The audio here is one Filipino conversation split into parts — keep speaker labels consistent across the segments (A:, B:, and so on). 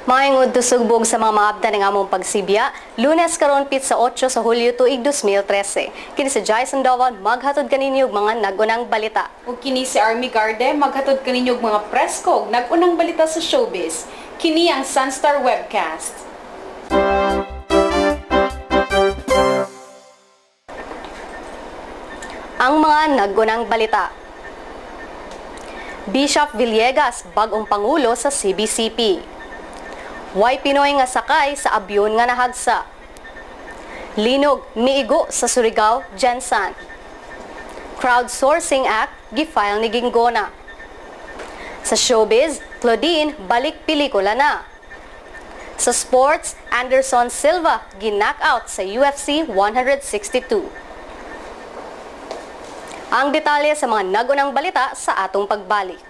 A: Maingod tusugbog sa mga maabda ng among pagsibya, Lunes karon pit sa 8 sa Hulyo tuig 2013. Kini si Jason Dawan maghatod kaninyo og mga nagunang balita.
B: Ug kini si Army Garde maghatod kaninyo og mga preskog nagunang balita sa showbiz. Kini ang Sun.Star Webcast.
A: Ang mga nagunang balita. Bishop Villegas bagong pangulo sa CBCP. Way Pinoy nga sakay sa abyon nga nahagsa. Linog miigo sa Surigao, Jensan. Crowdsourcing Act gifile ni Ginggona. Sa showbiz, Claudine balik pelikula na. Sa sports, Anderson Silva ginockout sa UFC 162. Ang detalye sa mga nagunang balita sa atong pagbalik.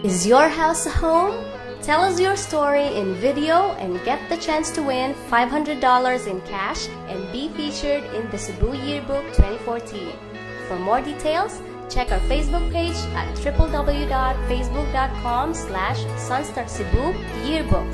C: Is your house a home? Tell us your story in video and get the chance to win $500 in cash and be featured in the Cebu Yearbook 2014. For more details, check our Facebook page at www.facebook.com/SunStarCebu Yearbook.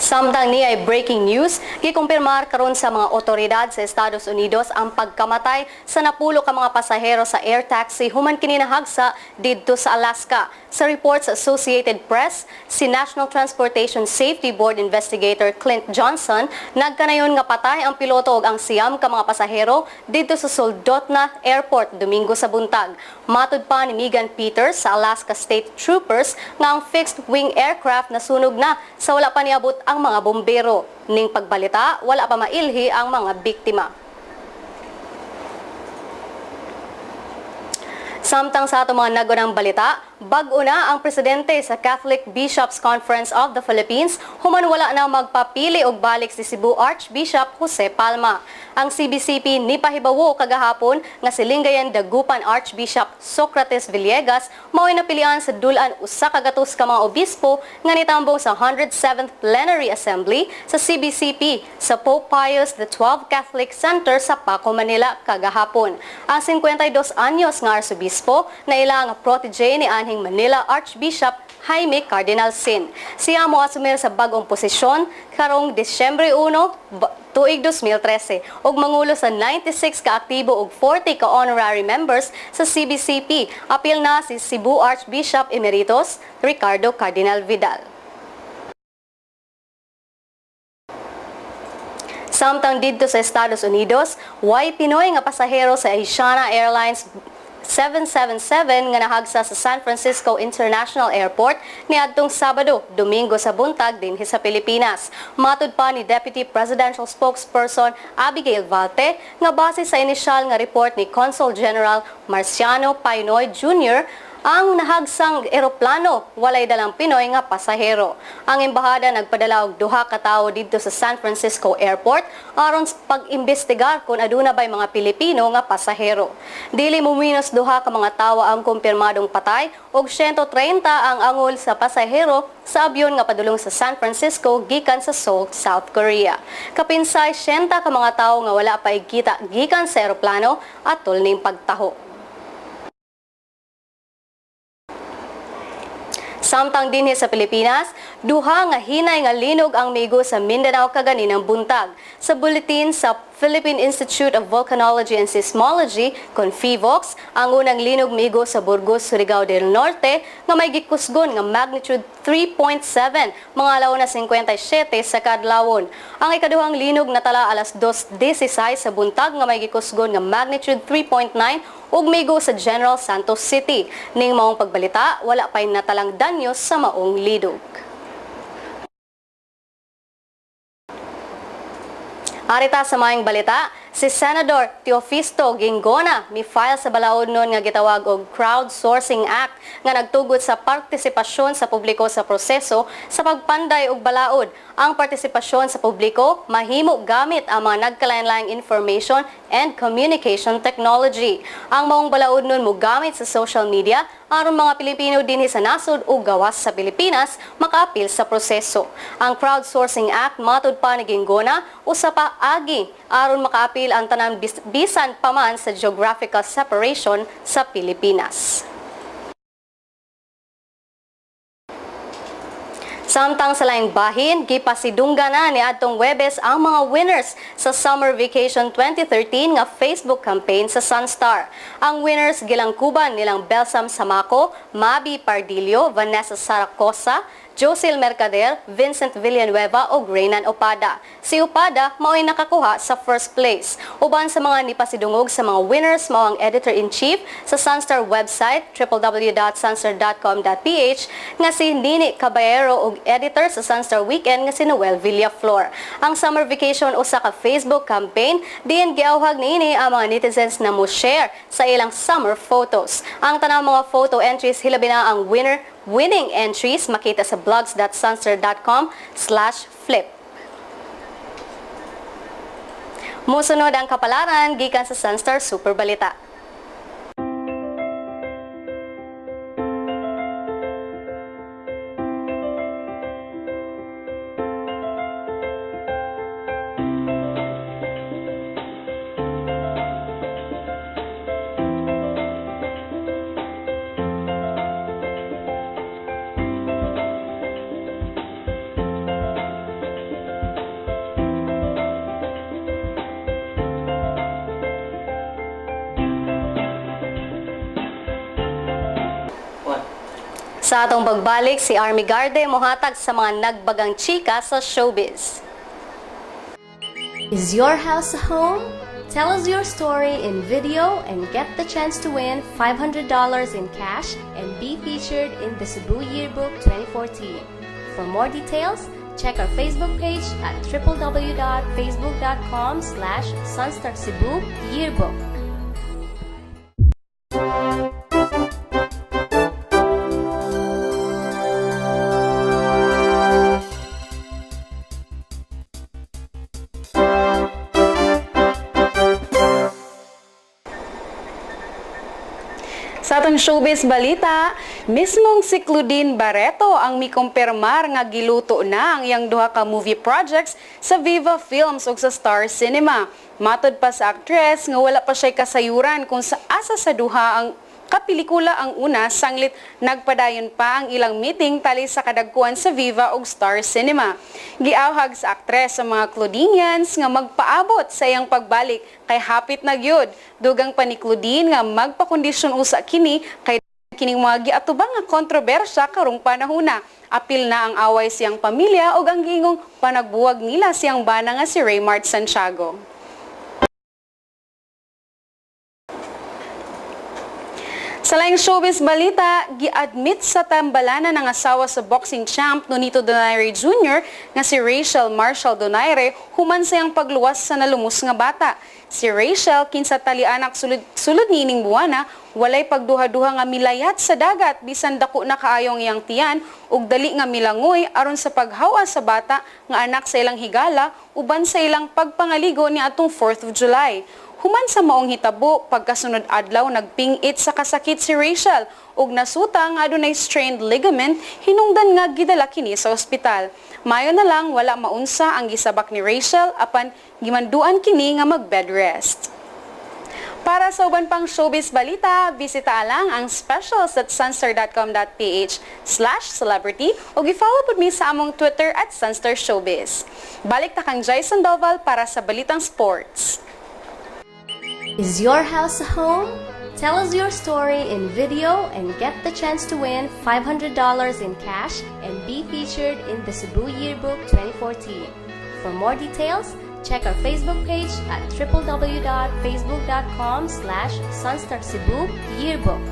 A: Samtang niya ay breaking news, gikumpirmar karon sa mga otoridad sa Estados Unidos ang pagkamatay sa napulo ka mga pasahero sa air taxi human kini nahagsa didto sa Alaska. Sa report sa Associated Press, si National Transportation Safety Board Investigator Clint Johnson nagkanayon nga patay ang piloto ug ang siyam ka mga pasahero didto sa Soldotna Airport Domingo sa buntag. Matud pa ni Megan Peters sa Alaska State Troopers nga ang fixed-wing aircraft nasunog na sa wala pa niabot ang mga bombero. Ning pagbalita, wala pa mailhi ang mga biktima. Samtang sa ato mga nagunang balita, bag-o na ang presidente sa Catholic Bishops Conference of the Philippines human wala na magpapili og balik si Cebu Archbishop Jose Palma. Ang CBCP nipahibawo kagahapon nga si Lingayen Dagupan Archbishop Socrates Villegas mao'y napilian sa dulan usa ka gatos ka mga obispo nga nitambong sa 107th Plenary Assembly sa CBCP sa Pope Pius XII Catholic Center sa Paco, Manila kagahapon. Ang 52 anyos nga arsobispo na ilang protege ni anhing Manila Archbishop Jaime Cardinal Sin. Siya mo asumir sa bagong posisyon karong Disyembre 1, tuig 2013 ug mangulo sa 96 ka aktibo ug 40 ka honorary members sa CBCP. Apil na si Cebu Archbishop Emeritus Ricardo Cardinal Vidal. Samtang didto sa Estados Unidos, way Pinoy nga pasahero sa Asiana Airlines 777 nga nahagsa sa San Francisco International Airport niadtong Sabado, Domingo sa buntag dinhi sa Pilipinas. Matud pa ni Deputy Presidential Spokesperson Abigail Valte nga base sa inisyal nga report ni Consul General Marciano Painoy Jr., ang nahagsang eroplano walay dalang Pinoy nga pasahero. Ang embahada nagpadala og duha ka tawo didto sa San Francisco Airport aron sa pag-imbestigar kung aduna bay mga Pilipino nga pasahero. Dili muminos duha ka mga tawo ang kumpirmadong patay og 130 ang angol sa pasahero sa abyon nga padulong sa San Francisco gikan sa Seoul, South Korea. Kapinsay 80 ka mga tawo nga wala pa igkita gikan sa eroplano atol ning pagtaho. Samtang dinhi sa Pilipinas, duha nga hinay nga linog ang migo sa Mindanao kaganinang buntag. Sa bulletin sa Philippine Institute of Volcanology and Seismology, CONFIVOX, ang unang linog migo sa Burgos, Surigao del Norte nga may gikusgon nga magnitude 3.7 mga alauna 57 sa kadlawon. Ang ikaduhang linog natala alas 2:16 sa buntag nga may gikusgon nga magnitude 3.9 ug migo sa General Santos City. Ning maong pagbalita, wala pay natalang danyo sa maong lidog. Arita sa maayong balita, si Senador Teofisto Ginggona mi-file sa balaod nun nga gitawag og Crowdsourcing Act nga nagtugot sa partisipasyon sa publiko sa proseso sa pagpanday og balaod. Ang partisipasyon sa publiko mahimo gamit ang mga nagkalain-laing information and communication technology. Ang maong balaod nun mo gamit sa social media aron mga Pilipino dinhi sa nasod o gawas sa Pilipinas makaapil sa proseso. Ang Crowdsourcing Act matud pa ni Ginggona usa pa agi aron makaapil apil ang tanang bisan paman sa geographical separation sa Pilipinas. Samtang sa laing bahin, gipasidungga na ni adtong Huwebes ang mga winners sa Summer Vacation 2013 nga Facebook campaign sa Sun.Star. Ang winners gilangkuban nilang Belsam Samaco, Mabi Pardillo, Vanessa Saracosa, Josil Mercader, Vincent Villanueva o Reynan Opada. Si Opada mao'y nakakuha sa first place. Uban sa mga nipasidungog sa mga winners mao ang editor-in-chief sa Sun.Star website www.sunstar.com.ph nga si Nini Caballero ug editor sa Sun.Star Weekend nga si Noel Villaflor. Ang summer vacation usa ka Facebook campaign diin giawhag niini ang mga netizens na mo share sa ilang summer photos. Ang tanang mga photo entries hilabi na ang winning entries makita sa blogs.sunstar.com/flip. Musunod ang kapalaran gikan sa Sun.Star Super Balita. Sa atong pagbalik, si Army Garde mohatag sa mga nagbagang chika sa showbiz.
C: Is your house a home? Tell us your story in video and get the chance to win $500 in cash and be featured in the Cebu Yearbook 2014. For more details, check our Facebook page at www.facebook.com/Sunstar Cebu Yearbook.
B: Sa atong showbiz balita, mismong si Claudine Barreto ang mikumpirmar nga giluto na ang iyang duha ka movie projects sa Viva Films ug sa Star Cinema. Matod pa sa actress nga wala pa siya kasayuran kung sa asa sa duha ang kapelikula ang una, sanglit nagpadayon pa ang ilang meeting tali sa kadagkuan sa Viva ug Star Cinema. Giawhag sa aktres sa mga Claudinians nga magpaabot sa iyang pagbalik kay hapit na gyud. Dugang pa ni Claudine nga magpakondisyon usa kini kay kining mga giatubang nga kontrobersya karong panahona. Apil na ang away siyang pamilya ug ang giingong panagbuwag nila siyang bana nga si Raymart Santiago. Sa laing showbiz balita, gi-admit sa tambalanan ng asawa sa boxing champ Nonito Donaire Jr. nga si Rachel Marshall Donaire human sa iyang pagluwas sa nalumos nga bata. Si Rachel kinsa tali-anak sulod niining buwana, walay pagduha-duha nga milayat sa dagat bisan dako na kaayong iyang tiyan ug dali nga milangoy aron sa paghawa sa bata nga anak sa ilang higala uban sa ilang pagpangaligo ni atong 4th of July. Human sa maong hitabo, pagkasunod adlaw nagpingit sa kasakit si Rachel ug nasuta nga adunay strained ligament, hinungdan nga gidala kini sa ospital. Mayo na lang wala maunsa ang gisabak ni Rachel apan gimanduan kini nga mag-bed rest. Para sa uban pang showbiz balita, bisita lang ang specials at sunstar.com.ph/celebrity o i-follow po mi sa among Twitter at Sun.Star Showbiz. Balik ta kang Jason Doval para sa Balitang Sports.
C: Is your house a home? Tell us your story in video and get the chance to win $500 in cash and be featured in the Cebu Yearbook 2014. For more details, check our Facebook page at www.facebook.com/Sunstar Cebu Yearbook.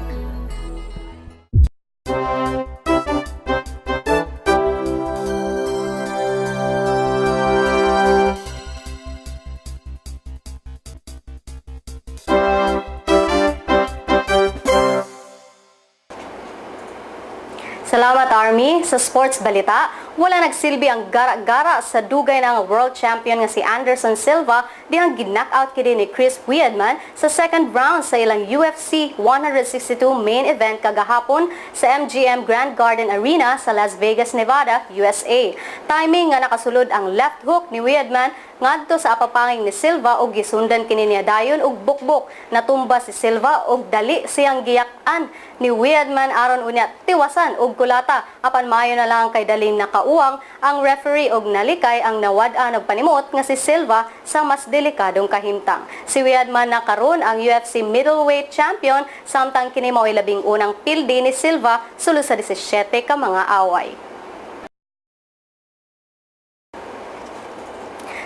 A: Sa Salamat, Army. Sa sports balita, wala nagsilbi ang gara-gara sa dugay ng world champion nga si Anderson Silva dihang ginockout kini ni Chris Weidman sa second round sa ilang UFC 162 main event kagahapon sa MGM Grand Garden Arena sa Las Vegas, Nevada, USA. Timing nga nakasulod ang left hook ni Weidman ngadto sa apapanging ni Silva ug gisundan kini niya dayon og bukbok. Natumba si Silva ug dali siyang giyak-an ni Weidman aron unya tiwasan og kulata. Apan maayo na lang kay daling nakauwang ang referee og nalikay ang nawad-an og panimot nga si Silva sa mas delikadong kahimtang. Si Weidman na karon ang UFC middleweight champion samtang kini mao labing unang pildi ni Silva sulod sa 17 ka mga away.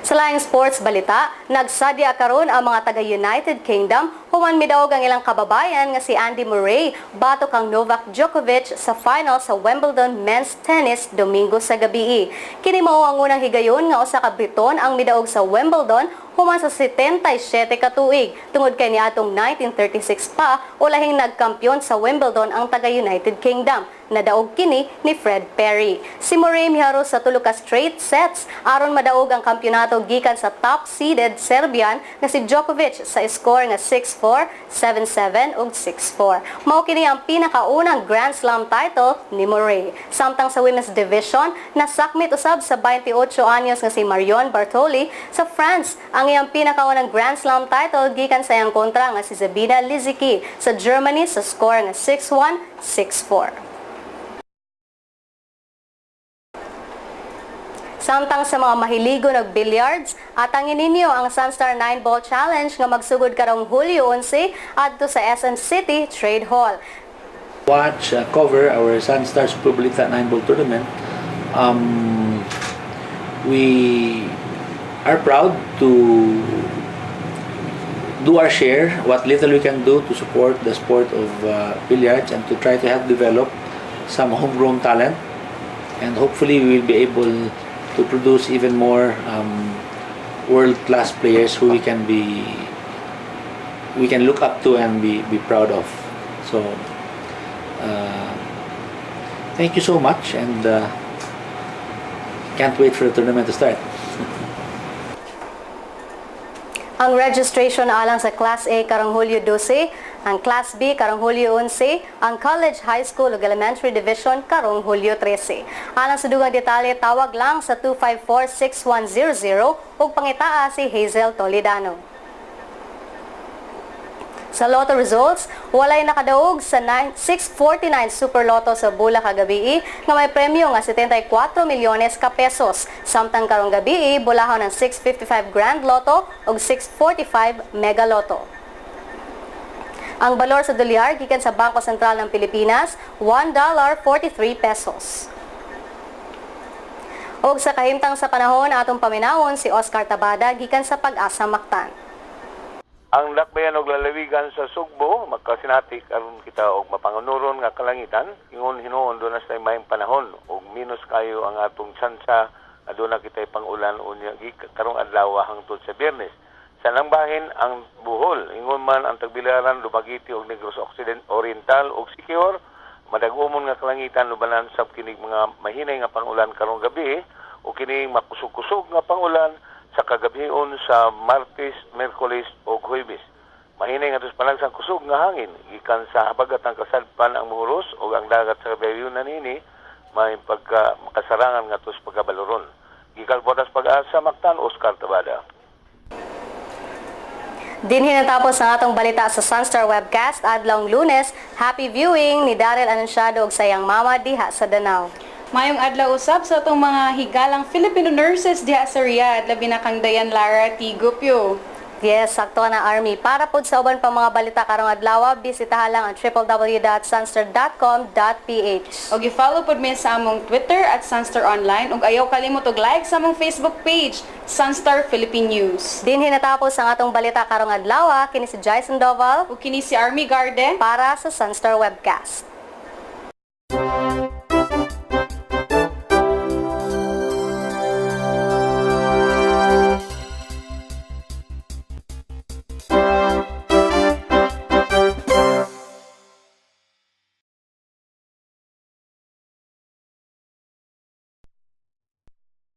A: Sa laing sports balita, nagsadya karon ang mga taga-United Kingdom human midaog ang ilang kababayan nga si Andy Murray batok kang Novak Djokovic sa final sa Wimbledon men's tennis Domingo sa gabi. Kini mao ang unang higayon nga usa ka Briton ang midaog sa Wimbledon human sa 77 ka tuig. Tungod kay niadtong 1936 pa ulahing nagkampiyon sa Wimbledon ang taga-United Kingdom. Nadaog kini ni Fred Perry. Si Murray miharo sa tulo ka straight sets aron madaog ang kampyonato gikan sa top-seeded Serbian nga si Djokovic sa score nga 6-4, 7-7 ug 6-4. Mao kini ang pinakaunang Grand Slam title ni Murray. Samtang sa women's division, nasakmit usab sa 28 anyos nga si Marion Bartoli sa France ang iyang pinakaunang Grand Slam title gikan sa iyang kontra nga si Sabina Lisicki sa Germany sa score nga 6-1, 6-4. Samtang sa mga mahiligo ng billiards, atangin ninyo ang Sun.Star 9-Ball Challenge nga magsugod karong Hulyo 11 adto sa SM City Trade Hall.
D: Watch, cover our Sun.Star Super Balita 9-Ball Tournament. We are proud to do our share, what little we can do to support the sport of billiards and to try to help develop some homegrown talent. And hopefully we will be able to produce even more world-class players who we can look up to and be proud of. So thank you so much, and can't wait for the tournament to start.
A: Ang registration alang sa Class A karong Hulyo 12, ang Class B karong Hulyo 11, ang College, High School ug Elementary Division karong Hulyo 13. Alang sa dugang detalye, tawag lang sa 254-6100 ug pangitaa si Hazel Toledano. Sa Lotto results, walay nakadaog sa 649 Super Lotto sa Bula kagabi nga may premyo nga 74 milyones ka pesos. Samtang karong gabi, bulahon ng 655 Grand Lotto ug 645 Mega Lotto. Ang balor sa dolyar gikan sa Bangko Sentral ng Pilipinas, $1.43 pesos. Og sa kahimtang sa panahon atong paminawon si Oscar Tabada gikan sa Pag-asa Mactan.
E: Ang lakbayan og lalawigan sa Sugbo magkasinati aron kita og mapangunuron nga kalangitan ingon hinuon do na sa mayong panahon og minus kayo ang atong tsansa aduna kitay pangulan unya karong adlaw hangtod sa Biyernes. Sa langbahin ang Bohol ingon man ang Tagbilaran, Lubagiti ug Negros Oriental ug Siquijor madagumon nga kalangitan lubanan sa kining mga mahinay nga pangulan karong gabi o kining makusog-kusog nga pangulan sa kagabion sa Martes, Merkulis o Huwebes. Mahinay nga tos palagsang kusog nga hangin gikan sa habagat ang kasadpan ang Muros o ang dagat sa kabayon na nini may makasarangan nga tos pagkabaloron. Gikan Botas Pag-asa Mactan, Oscar Tabada.
A: Dinhi natapos ang atong balita sa Sun.Star Webcast adlawng Lunes. Happy viewing ni Daryl Anunciado ug sayang mama diha sa Danao.
B: Mayong adlaw usab sa atong mga higalang Filipino nurses diha sa Riyadh, labi na kang Dayan Lara Tigupyo.
A: Yes, sakto na Army. Para pod sa uban pa mga balita karong adlaw, bisitahan lang ang www.sunstar.com.ph.
B: Og i-follow pod mi sa among Twitter at Sunstar Online ug ayaw kalimot og like sa among Facebook page, Sunstar Philippine News.
A: Dinhi natapos ang atong balita karong adlaw. Kini si Jason Doval
B: Ug kini si Army Garde
A: para sa Sun.Star Webcast.